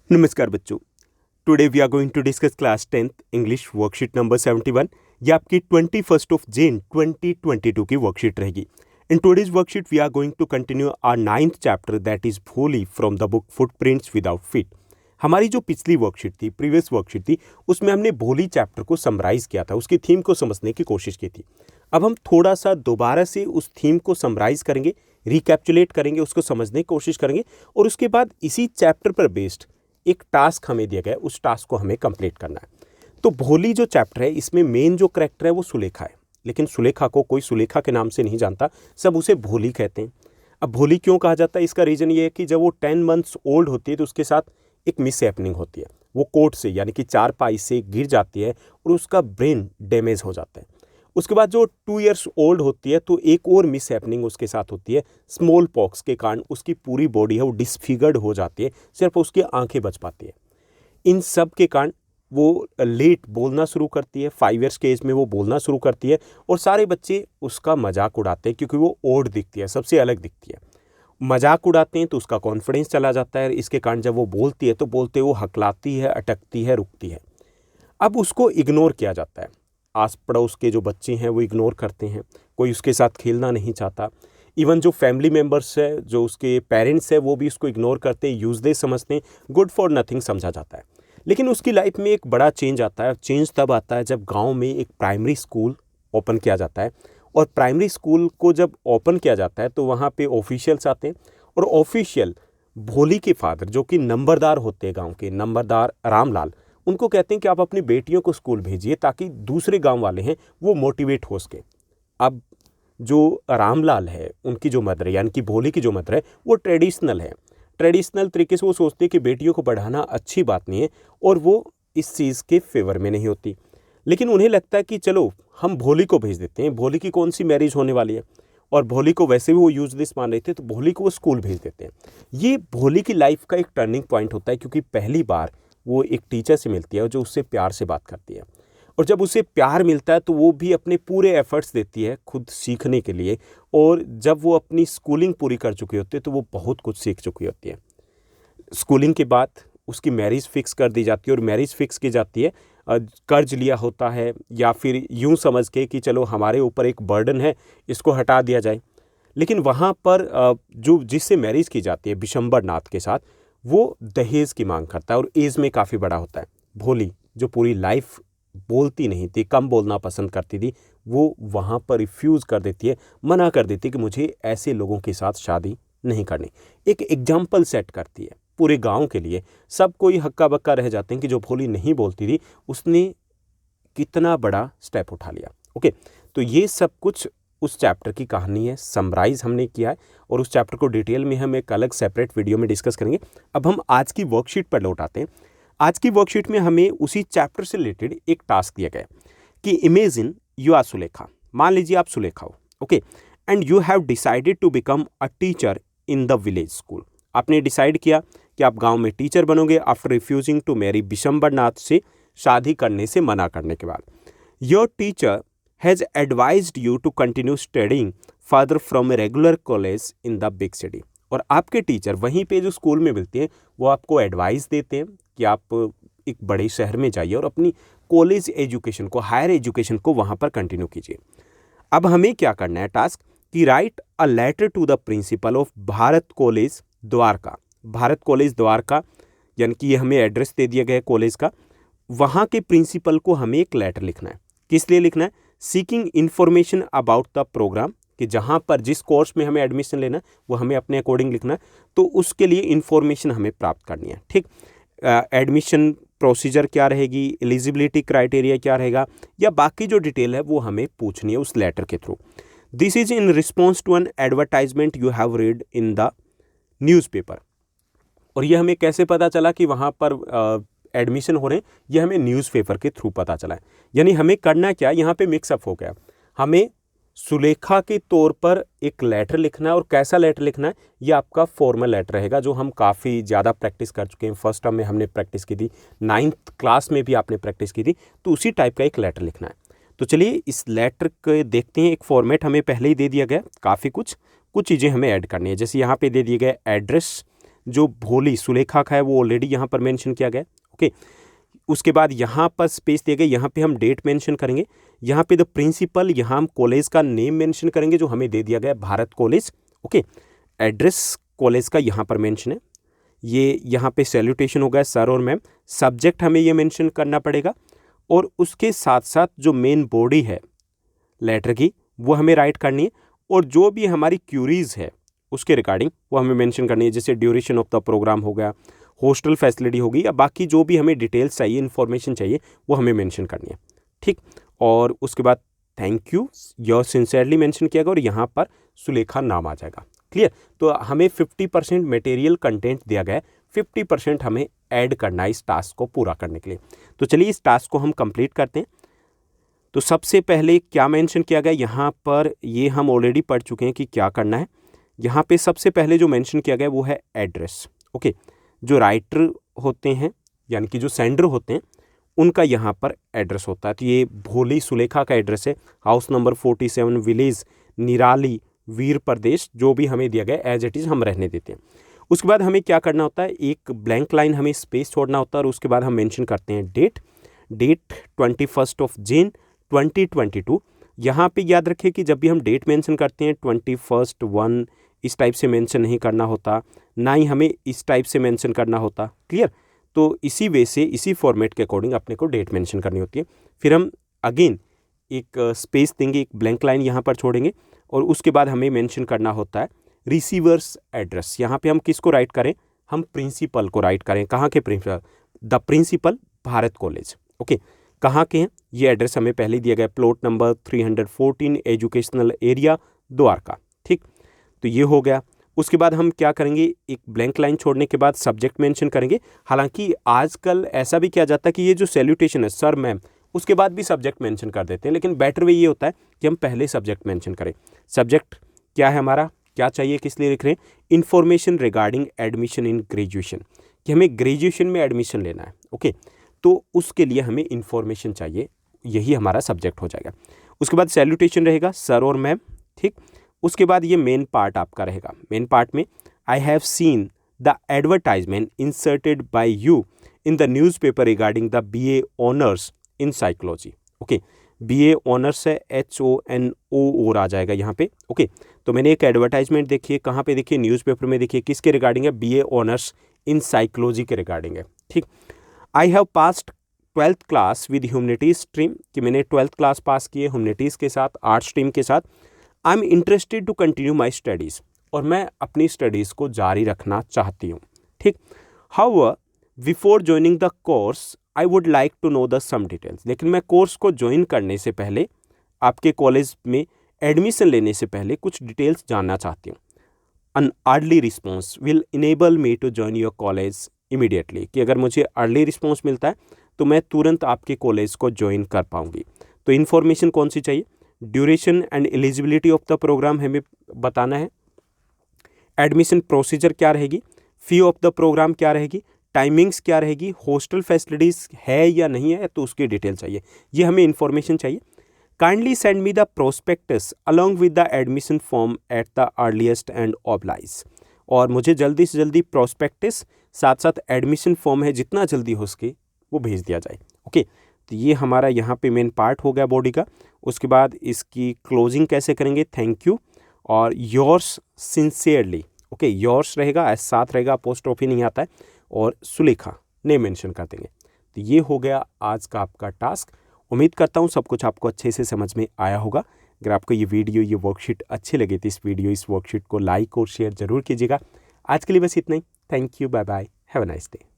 नमस्कार बच्चों। Today we are going to discuss class 10th English worksheet number 71। ये आपकी 21 जनवरी 2022 की वर्कशीट रहेगी। In today's worksheet we are going to continue our 9th chapter that is Bholi from the book Footprints Without Feet. हमारी जो पिछली worksheet थी, previous worksheet थी, उसमें हमने भोली चैप्टर को समराइज किया था, उसकी थीम को समझने की कोशिश की थी। अब हम थोड़ा सा दोबारा से उस थीम को समराइज करेंगे, रिकैप्चुलेट करेंगे, उसको समझने की कोशिश करेंगे और उसके बाद इसी चैप्टर पर बेस्ड एक टास्क हमें दिया गया है, उस टास्क को हमें कंप्लीट करना है। तो भोली जो चैप्टर है, इसमें मेन जो करैक्टर है वो सुलेखा है, लेकिन सुलेखा को कोई सुलेखा के नाम से नहीं जानता, सब उसे भोली कहते हैं। अब भोली क्यों कहा जाता है, इसका रीज़न ये है कि जब वो 10 मंथ्स ओल्ड होती है तो उसके साथ एक मिस हैपनिंग होती है। वो कोर्ट से यानी कि चारपाई से गिर जाती है और उसका ब्रेन डैमेज हो जाता है। उसके बाद जो 2 इयर्स ओल्ड होती है तो एक और मिस हैपनिंग उसके साथ होती है। स्मॉल पॉक्स के कारण उसकी पूरी बॉडी है वो डिसफिगर्ड हो जाती है, सिर्फ उसकी आंखें बच पाती है। इन सब के कारण वो लेट बोलना शुरू करती है, 5 इयर्स के एज में वो बोलना शुरू करती है और सारे बच्चे उसका मजाक उड़ाते हैं क्योंकि वो ओड दिखती है, सबसे अलग दिखती है। मजाक उड़ाते हैं तो उसका कॉन्फिडेंस चला जाता है। इसके कारण जब वो बोलती है तो बोलते वो हकलाती है, अटकती है, रुकती है। अब उसको इग्नोर किया जाता है। आस पड़ोस के जो बच्चे हैं वो इग्नोर करते हैं, कोई उसके साथ खेलना नहीं चाहता। इवन जो फैमिली मेम्बर्स है, जो उसके पेरेंट्स है, वो भी उसको इग्नोर करते हैं, यूजलेस समझते हैं, गुड फॉर नथिंग समझा जाता है। लेकिन उसकी लाइफ में एक बड़ा चेंज आता है। चेंज तब आता है जब गांव में एक प्राइमरी स्कूल ओपन किया जाता है। और प्राइमरी स्कूल को जब ओपन किया जाता है तो वहाँ पे ऑफिशियल्स आते हैं और ऑफिशियल भोली के फादर, जो कि नंबरदार होते हैं गाँव के, नंबरदार रामलाल, उनको कहते हैं कि आप अपनी बेटियों को स्कूल भेजिए ताकि दूसरे गांव वाले हैं वो मोटिवेट हो सके। अब जो रामलाल है, उनकी जो मदर है यानी कि भोली की जो मदर है, वो ट्रेडिशनल है। ट्रेडिशनल तरीके से वो सोचते हैं कि बेटियों को बढ़ाना अच्छी बात नहीं है और वो इस चीज़ के फेवर में नहीं होती। लेकिन उन्हें लगता है कि चलो हम भोली को भेज देते हैं, भोली की कौन सी मैरिज होने वाली है, और भोली को वैसे भी वो यूजलेस मान रहे थे तो भोली को वो स्कूल भेज देते हैं। ये भोली की लाइफ का एक टर्निंग पॉइंट होता है क्योंकि पहली बार वो एक टीचर से मिलती है जो उससे प्यार से बात करती है। और जब उसे प्यार मिलता है तो वो भी अपने पूरे एफर्ट्स देती है खुद सीखने के लिए। और जब वो अपनी स्कूलिंग पूरी कर चुकी होती है तो वो बहुत कुछ सीख चुकी होती है। स्कूलिंग के बाद उसकी मैरिज फिक्स कर दी जाती है और मैरिज फिक्स की जाती है, कर्ज लिया होता है या फिर यूं समझ के कि चलो हमारे ऊपर एक बर्डन है, इसको हटा दिया जाए। लेकिन वहाँ पर जो जिससे मैरिज की जाती है विशंबर नाथ के साथ, वो दहेज की मांग करता है और एज में काफ़ी बड़ा होता है। भोली जो पूरी लाइफ बोलती नहीं थी, कम बोलना पसंद करती थी, वो वहाँ पर रिफ्यूज़ कर देती है, मना कर देती है कि मुझे ऐसे लोगों के साथ शादी नहीं करनी। एक एग्जाम्पल सेट करती है पूरे गांव के लिए। सब कोई हक्का बक्का रह जाते हैं कि जो भोली नहीं बोलती थी उसने कितना बड़ा स्टेप उठा लिया। ओके, तो ये सब कुछ उस चैप्टर की कहानी है, समराइज हमने किया है और उस चैप्टर को डिटेल में हम एक अलग सेपरेट वीडियो में डिस्कस करेंगे। अब हम आज की वर्कशीट पर लौट आते हैं। आज की वर्कशीट में हमें उसी चैप्टर से रिलेटेड एक टास्क दिया गया है कि इमेजिन यू आर सुलेखा। मान लीजिए आप सुलेखा हो, okay, and you have decided to become a teacher in the village school. आपने डिसाइड किया कि आप गांव में टीचर बनोगे after refusing to marry Vishambar Nath से शादी करने से मना करने के बाद। Your teacher has advised you to continue studying further from a regular college in the big city. और आपके टीचर वहीं पे जो स्कूल में मिलते हैं वो आपको एडवाइस देते हैं कि आप एक बड़े शहर में जाइए और अपनी कॉलेज एजुकेशन को, हायर एजुकेशन को वहाँ पर कंटिन्यू कीजिए। अब हमें क्या करना है टास्क कि write a letter to the principal of Bharat college Dwarka. Bharat college Dwarka यानी कि ये हमें एड्रेस दे दिया गया है कॉलेज का। वहाँ के प्रिंसिपल को हमें एक लेटर लिखना है। किस लिए लिखना है? Seeking information about the program, कि जहाँ पर जिस कोर्स में हमें एडमिशन लेना है वो हमें अपने अकॉर्डिंग लिखना है, तो उसके लिए इन्फॉर्मेशन हमें प्राप्त करनी है। ठीक, एडमिशन प्रोसीजर क्या रहेगी, एलिजिबिलिटी क्राइटेरिया क्या रहेगा, या बाकी जो डिटेल है वो हमें पूछनी है उस लेटर के थ्रू। This is in response to an advertisement you have read in the newspaper. और ये हमें कैसे पता चला कि वहाँ पर एडमिशन हो रहे हैं? ये हमें न्यूज़पेपर के थ्रू पता चला है। यानी हमें करना क्या, यहाँ पे मिक्सअप हो गया। हमें सुलेखा के तौर पर एक लेटर लिखना है। और कैसा लेटर लिखना है? ये आपका फॉर्मल लेटर रहेगा जो हम काफ़ी ज़्यादा प्रैक्टिस कर चुके हैं। फर्स्ट टर्म में हमने प्रैक्टिस की थी, 9th क्लास में भी आपने प्रैक्टिस की थी, तो उसी टाइप का एक लेटर लिखना है। तो चलिए इस लेटर के देखते हैं। एक फॉर्मेट हमें पहले ही दे दिया गया, काफ़ी कुछ चीज़ें हमें ऐड करनी है। जैसे यहाँ पे दे दिए गए एड्रेस, जो भोली सुलेखा का है वो ऑलरेडी यहाँ पर मेंशन किया गया है। ओके, उसके बाद यहाँ पर स्पेस दिए गए, यहाँ पे हम डेट मेंशन करेंगे, यहाँ पे द प्रिंसिपल, यहाँ हम कॉलेज का नेम मेंशन करेंगे जो हमें दे दिया गया है, Bharat college. Okay, address college का यहाँ पर मेंशन है, ये यहाँ पे सैल्यूटेशन होगा सर और मैम। सब्जेक्ट हमें ये मेंशन करना पड़ेगा और उसके साथ साथ जो मेन बॉडी है लेटर की वो हमें राइट करनी है, और जो भी हमारी क्यूरीज है उसके रिगार्डिंग वो हमें मेंशन करनी है, जैसे ड्यूरेशन ऑफ द प्रोग्राम हो गया, हॉस्टल फैसिलिटी होगी, या बाकी जो भी हमें डिटेल्स चाहिए, इन्फॉर्मेशन चाहिए, वो हमें मेंशन करनी है। ठीक, और उसके बाद thank you your sincerely mention किया गया और यहाँ पर सुलेखा नाम आ जाएगा। क्लियर? तो हमें 50% मटेरियल कंटेंट दिया गया है, 50% हमें ऐड करना है इस टास्क को पूरा करने के लिए। तो चलिए इस टास्क को हम कंप्लीट करते हैं। तो सबसे पहले क्या मेंशन किया गया यहाँ पर, ये हम ऑलरेडी पढ़ चुके हैं कि क्या करना है। यहाँ पे सबसे पहले जो मेंशन किया गया वो है एड्रेस। ओके, जो राइटर होते हैं यानी कि जो सेंडर होते हैं उनका यहाँ पर एड्रेस होता है। तो ये भोली सुलेखा का एड्रेस है, हाउस नंबर 47, विलेज निराली, वीर प्रदेश, जो भी हमें दिया गया एज इट इज़ हम रहने देते हैं। उसके बाद हमें क्या करना होता है, एक ब्लैंक लाइन हमें स्पेस छोड़ना होता है और उसके बाद हम मेंशन करते हैं डेट 21 जून 2022। यहाँ पे याद रखिए कि जब भी हम डेट मेंशन करते हैं 21, 1 इस टाइप से मेंशन नहीं करना होता, ना ही हमें इस टाइप से मेंशन करना होता। क्लियर? तो इसी वे से, इसी फॉर्मेट के अकॉर्डिंग अपने को डेट मेंशन करनी होती है। फिर हम अगेन एक स्पेस देंगे, एक ब्लैंक लाइन यहाँ पर छोड़ेंगे और उसके बाद हमें मेंशन करना होता है रिसीवर्स एड्रेस। यहाँ पे हम किसको राइट करें, हम प्रिंसिपल को राइट करें। कहाँ के principal? The principal Bharat college. Okay, कहाँ के हैं ये एड्रेस हमें पहले दिया गया, plot number 314 educational area Dwarka. ठीक, तो ये हो गया। उसके बाद हम क्या करेंगे, एक ब्लैंक लाइन छोड़ने के बाद सब्जेक्ट मेंशन करेंगे। हालांकि आजकल ऐसा भी किया जाता है कि ये जो सैल्यूटेशन है सर मैम, उसके बाद भी सब्जेक्ट मेंशन कर देते हैं, लेकिन बेटर वे ये होता है कि हम पहले सब्जेक्ट मेंशन करें। सब्जेक्ट क्या है हमारा, क्या चाहिए, किस लिए लिख रहे हैं, information regarding admission in graduation, कि हमें ग्रेजुएशन में एडमिशन लेना है। ओके, तो उसके लिए हमें इन्फॉर्मेशन चाहिए, यही हमारा सब्जेक्ट हो जाएगा। उसके बाद सैल्यूटेशन रहेगा सर और मैम। ठीक, उसके बाद ये मेन पार्ट आपका रहेगा। मेन पार्ट में I have seen the advertisement inserted by you in the newspaper regarding the BA honours in psychology. Okay, BA honours है, HONO आ जाएगा यहाँ पे। ओके, तो मैंने एक एडवर्टाइजमेंट देखी है, कहाँ पे देखिए, न्यूज़पेपर में देखिए, किसके रिगार्डिंग है, BA ऑनर्स इन साइकोलॉजी के रिगार्डिंग है। ठीक, I have passed 12th class with humanities stream, कि मैंने 12th क्लास पास की है ह्यूमनिटीज़ के साथ, आर्ट स्ट्रीम के साथ। I am interested to continue my studies, और मैं अपनी स्टडीज़ को जारी रखना चाहती हूँ। ठीक, however before joining the course I would like to know the some details, लेकिन मैं कोर्स को ज्वाइन करने से पहले, आपके कॉलेज में एडमिशन लेने से पहले कुछ डिटेल्स जानना चाहती हूँ। An early response will enable me to join your college immediately, कि अगर मुझे अर्ली रिस्पॉन्स मिलता है तो मैं तुरंत आपके कॉलेज को ज्वाइन कर पाऊंगी। तो इन्फॉर्मेशन कौन सी चाहिए, duration and eligibility of the program हमें बताना है, एडमिशन प्रोसीजर क्या रहेगी, फी ऑफ द प्रोग्राम क्या रहेगी, टाइमिंग्स क्या रहेगी, हॉस्टल फैसिलिटीज़ है या नहीं है, तो उसकी डिटेल चाहिए, ये हमें इन्फॉर्मेशन चाहिए। Kindly send me the prospectus along with the admission form at the earliest and oblige, और मुझे जल्दी से जल्दी प्रोस्पेक्टस साथ साथ एडमिशन फॉर्म है, जितना जल्दी हो सके वो भेज दिया जाए। ओके, तो ये हमारा यहाँ पे मेन पार्ट हो गया बॉडी का। उसके बाद इसकी क्लोजिंग कैसे करेंगे, थैंक यू और योर्स सिंसियरली। ओके, योर्स रहेगा, एस साथ रहेगा, अपोस्ट्रोफी नहीं आता है, और सुलेखा नेम मेंशन कर देंगे। तो ये हो गया आज का आपका टास्क। उम्मीद करता हूँ सब कुछ आपको अच्छे से समझ में आया होगा। अगर आपको ये वीडियो, ये वर्कशीट अच्छी लगी तो इस वर्कशीट को लाइक और शेयर जरूर कीजिएगा। आज के लिए बस इतना ही। Thank you, bye bye, have a nice day.